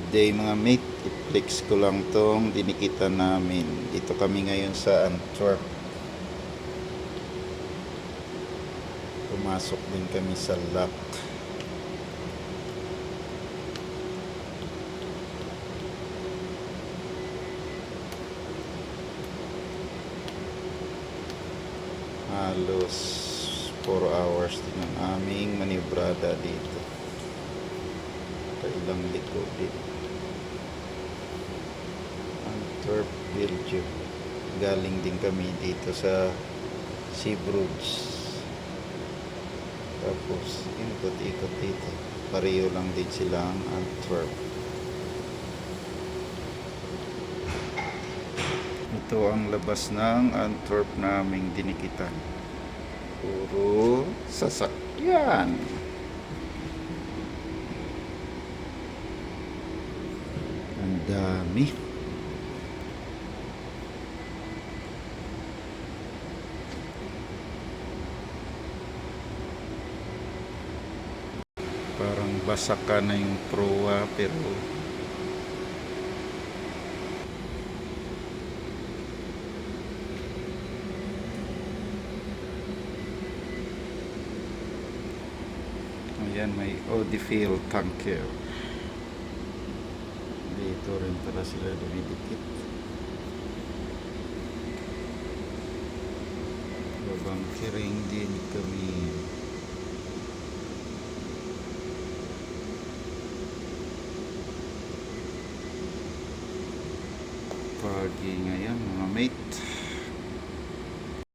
Good day mga mate, i-flex ko lang tong dinikitan namin. Dito kami ngayon sa Antwerp. Pumasok din kami sa lock. Halos 4 hours din ang aming manibrada dito. Ilang liko din. Antwerp, Belgium. Galing din kami dito sa Zeebrugge. Tapos ikot-ikot dito. Pareho lang din silang Antwerp. Ito ang labas ng Antwerp naming dinikitan. Puro sasakyan. Ang dami. Parang basaka na yung proa pero ayan, may Odifil tanker. Dito rin pala sila dumidikit. Babangkiring din kami. Pagi ngayon mga mate.